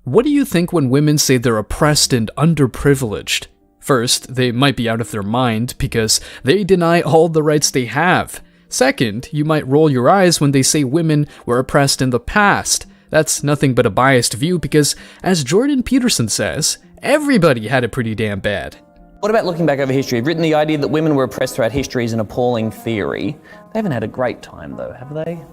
What do you think when women say they're oppressed and underprivileged? First, they might be out of their mind because they deny all the rights they have. Second, you might roll your eyes when they say women were oppressed in the past. That's nothing but a biased view because, as Jordan Peterson says, everybody had it pretty damn bad. What about looking back over history? You've written the idea that women were oppressed throughout history is an appalling theory. They haven't had a great time though, have they?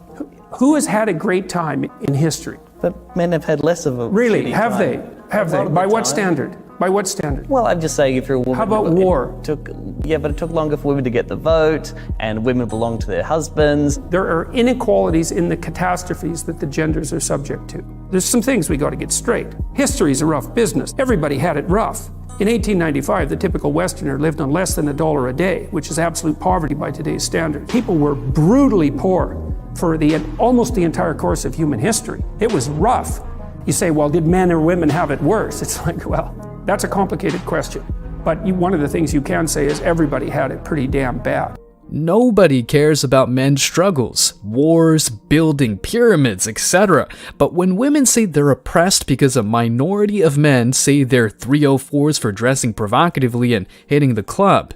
Who has had a great time in history? But men have had less of a Really, shitty have time. they? Have A lot they? of By the what time. standard? By what standard? Well, I'm just saying if you're a woman... How about war? But it took longer for women to get the vote, and women belong to their husbands. There are inequalities in the catastrophes that the genders are subject to. There's some things we got to get straight. History's a rough business. Everybody had it rough. In 1895, the typical Westerner lived on less than $1 a day, which is absolute poverty by today's standards. People were brutally poor for almost the entire course of human history. It was rough. You say, well, did men or women have it worse? It's like, well, that's a complicated question. But one of the things you can say is everybody had it pretty damn bad. Nobody cares about men's struggles, wars, building pyramids, etc. But when women say they're oppressed because a minority of men say they're 304s for dressing provocatively and hitting the club,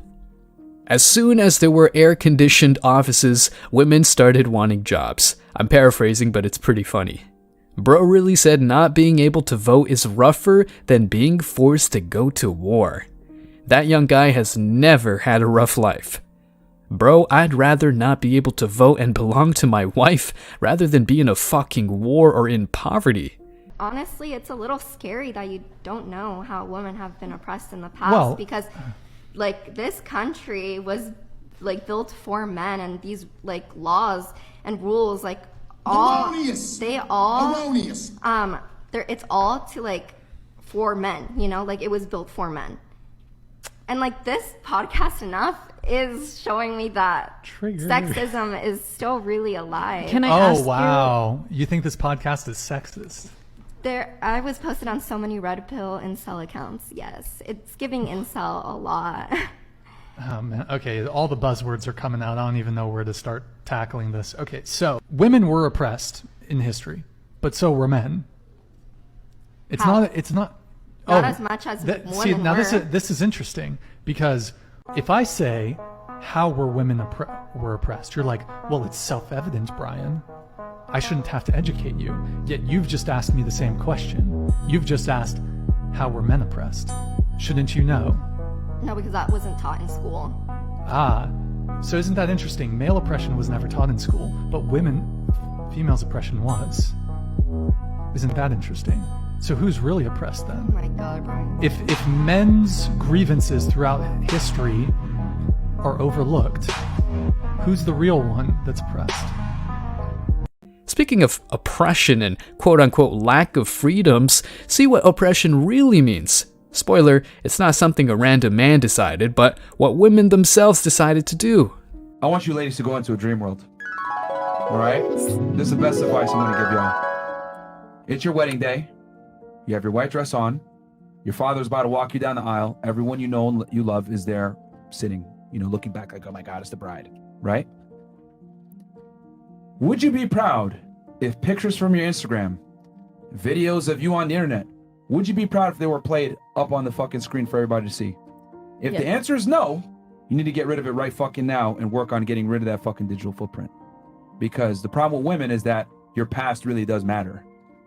as soon as there were air-conditioned offices, women started wanting jobs. I'm paraphrasing, but it's pretty funny. Bro really said not being able to vote is rougher than being forced to go to war. That young guy has never had a rough life. Bro, I'd rather not be able to vote and belong to my wife rather than be in a fucking war or in poverty. Honestly, it's a little scary that you don't know how women have been oppressed in the past because like this country was like built for men, and these like laws and rules like Erroneous. It's all to like for men, you know, like it was built for men. And like this podcast enough is showing me that sexism is still really alive. Can I ask wow. You think this podcast is sexist? I was posted on so many red pill incel accounts. Yes, it's giving incel a lot. Oh man, okay, all the buzzwords are coming out. I don't even know where to start tackling this. Okay, so women were oppressed in history, but so were men. It's How? not Not as much as women see, now were. this is interesting because if I say how were women were oppressed, you're like, well, it's self-evident, Brian. I shouldn't have to educate you. Yet you've just asked me the same question. You've just asked, how were men oppressed? Shouldn't you know? No, because that wasn't taught in school. So isn't that interesting? Male oppression was never taught in school, but females' oppression was. Isn't that interesting? So who's really oppressed then? Oh my God, Brian. If men's grievances throughout history are overlooked, who's the real one that's oppressed? Speaking of oppression and quote-unquote lack of freedoms, see what oppression really means. Spoiler, it's not something a random man decided, but what women themselves decided to do. I want you ladies to go into a dream world. Alright? This is the best advice I'm gonna give y'all. It's your wedding day. You have your white dress on. Your father's about to walk you down the aisle. Everyone you know and you love is there sitting, looking back like, oh my God, it's the bride, right? Would you be proud if pictures from your Instagram, videos of you on the internet, would you be proud if they were played up on the fucking screen for everybody to see? If the answer is no, you need to get rid of it right fucking now and work on getting rid of that fucking digital footprint. Because the problem with women is that your past really does matter.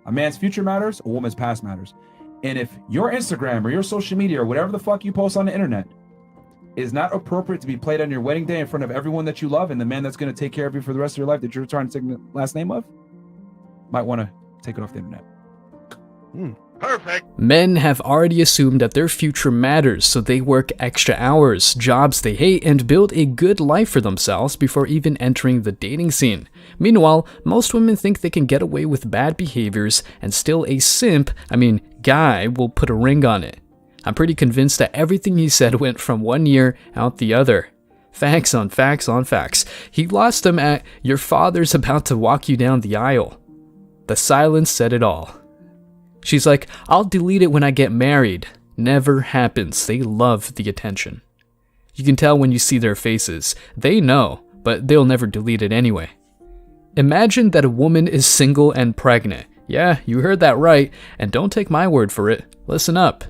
A man's future matters, a woman's past matters. And if your Instagram or your social media or whatever the fuck you post on the internet is not appropriate to be played on your wedding day in front of everyone that you love and the man that's going to take care of you for the rest of your life that you're trying to take the last name of, might want to take it off the internet. Perfect. Men have already assumed that their future matters, so they work extra hours, jobs they hate, and build a good life for themselves before even entering the dating scene. Meanwhile, most women think they can get away with bad behaviors and still a guy will put a ring on it. I'm pretty convinced that everything he said went from one ear out the other. Facts on facts on facts. He lost them at, your father's about to walk you down the aisle. The silence said it all. She's like, I'll delete it when I get married. Never happens. They love the attention. You can tell when you see their faces. They know, but they'll never delete it anyway. Imagine that a woman is single and pregnant. Yeah, you heard that right, and don't take my word for it. Listen up.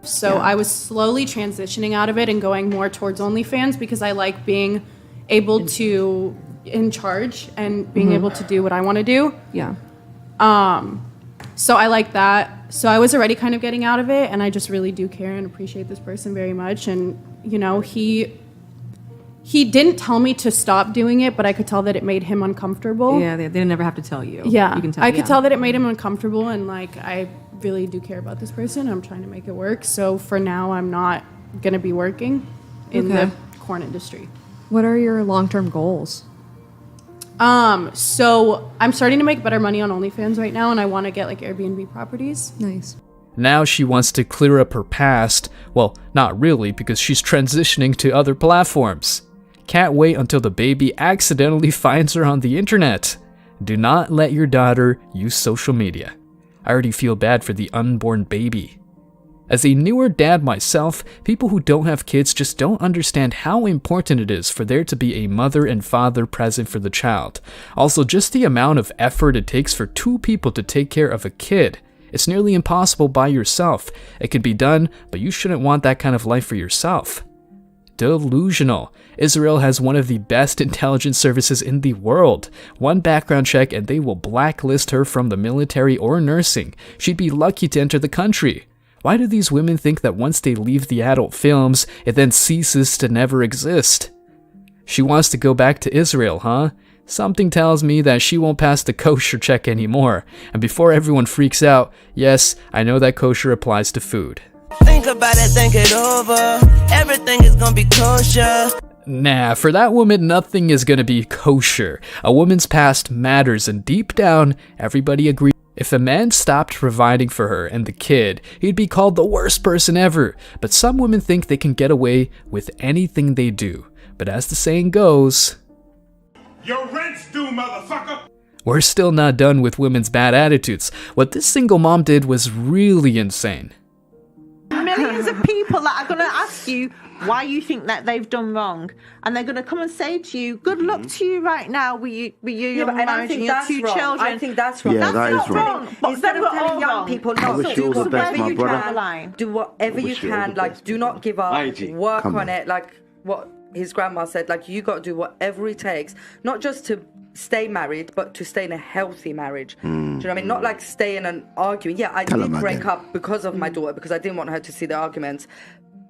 So I was slowly transitioning out of it and going more towards OnlyFans because I like being able to in charge and being able to do what I want to do. Yeah. So I like that. So I was already kind of getting out of it, and I just really do care and appreciate this person very much. And you know, he didn't tell me to stop doing it, but I could tell that it made him uncomfortable. Yeah, they didn't never have to tell you. Yeah, You can tell, I could tell that it made him uncomfortable, and like I really do care about this person. I'm trying to make it work. So for now, I'm not gonna be working in the corn industry. What are your long-term goals? So I'm starting to make better money on OnlyFans right now, and I want to get like Airbnb properties. Nice. Now she wants to clear up her past. Well, not really, because she's transitioning to other platforms. Can't wait until the baby accidentally finds her on the internet. Do not let your daughter use social media. I already feel bad for the unborn baby. As a newer dad myself, people who don't have kids just don't understand how important it is for there to be a mother and father present for the child. Also, just the amount of effort it takes for two people to take care of a kid. It's nearly impossible by yourself. It can be done, but you shouldn't want that kind of life for yourself. Delusional. Israel has one of the best intelligence services in the world. One background check and they will blacklist her from the military or nursing. She'd be lucky to enter the country. Why do these women think that once they leave the adult films, it then ceases to never exist? She wants to go back to Israel, huh? Something tells me that she won't pass the kosher check anymore. And before everyone freaks out, yes, I know that kosher applies to food. Think about it, think it over. Everything is gonna be kosher. Nah, for that woman, nothing is gonna be kosher. A woman's past matters, and deep down, everybody agrees. If a man stopped providing for her and the kid, he'd be called the worst person ever. But some women think they can get away with anything they do. But as the saying goes, Your rent's due, motherfucker! we're still not done with women's bad attitudes. What this single mom did was really insane. Millions of people that are going to ask you why you think that they've done wrong, and they're going to come and say to you, "Good luck to you right now with your marriage and your two children." I think that's wrong. Yeah, that's not wrong. But instead of telling young people, no, do whatever you can. Line. Do whatever you can. Like, do not give up. Work on it. Like what his grandma said. Like, you got to do whatever it takes, not just to stay married, but to stay in a healthy marriage. Do you know what I mean? Not like staying and arguing. Yeah, I did break up because of my daughter, because I didn't want her to see the arguments.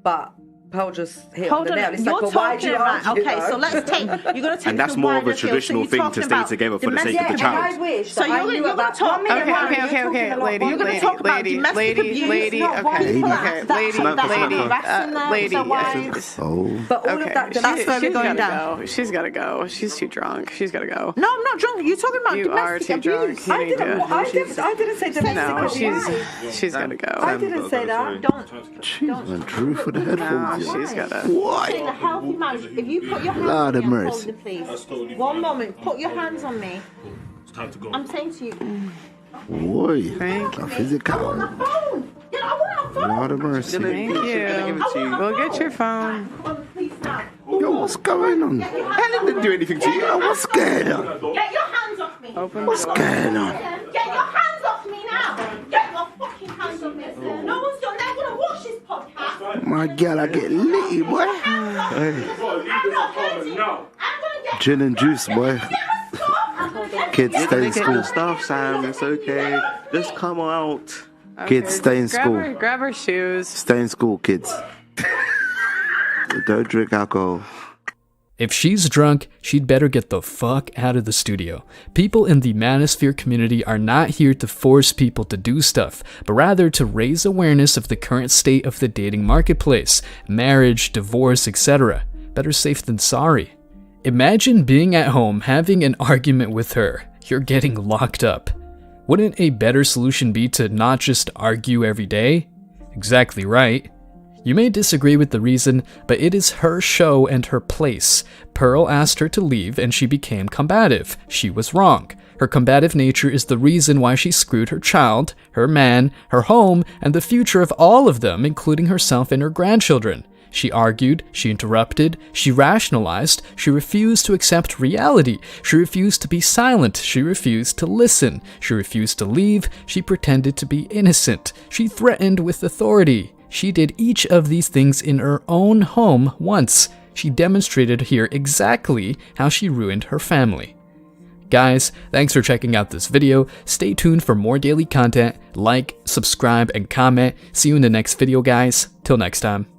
But Pearl just hit on the nail. It's like, well, why do you argue? Okay, so let's take. You're going to take. And that's more of a traditional thing to stay together for the sake of the child. I wish. So you're going to talk. Okay, lady, you're going to talk about domestic abuse. lady, But all of that, that's where we're going down. She's got to go. She's too drunk. She's got to go. No, I'm not drunk. You're talking about domestic abuse. I didn't say domestic abuse. She's got to go. I didn't say that. Don't. And true for the headphones. She's got to. Why? In a healthy marriage, if you put your hands Lord on have me, mercy. please. One moment, put your hands on me. It's time to go. I'm saying to you. Boy, a physical. On the phone. Yeah, I want a phone. Lord of mercy. Thank you. We'll get your phone. Please now. Yo, what's going on? Helen didn't do anything to you. What's going on? Get your hands off me. What's going on? Get your hands off me now. Get your fucking hands off me. No one's done. They're gonna watch this podcast. My girl, I get litty, boy. Hey. I'm not hurting. I'm gonna get. Gin and juice, boy. Kids stay in school. Stuff, Sam. It's okay. Just come out. Kids stay in school. Grab her shoes. Stay in school, kids. Don't drink alcohol. If she's drunk, she'd better get the fuck out of the studio. People in the Manosphere community are not here to force people to do stuff, but rather to raise awareness of the current state of the dating marketplace, marriage, divorce, etc. Better safe than sorry. Imagine being at home having an argument with her. You're getting locked up. Wouldn't a better solution be to not just argue every day? Exactly right. You may disagree with the reason, but it is her show and her place. Pearl asked her to leave and she became combative. She was wrong. Her combative nature is the reason why she screwed her child, her man, her home, and the future of all of them, including herself and her grandchildren. She argued, she interrupted, she rationalized, she refused to accept reality, she refused to be silent, she refused to listen, she refused to leave, she pretended to be innocent, she threatened with authority. She did each of these things in her own home once. She demonstrated here exactly how she ruined her family. Guys, thanks for checking out this video. Stay tuned for more daily content. Like, subscribe, and comment. See you in the next video, guys. Till next time.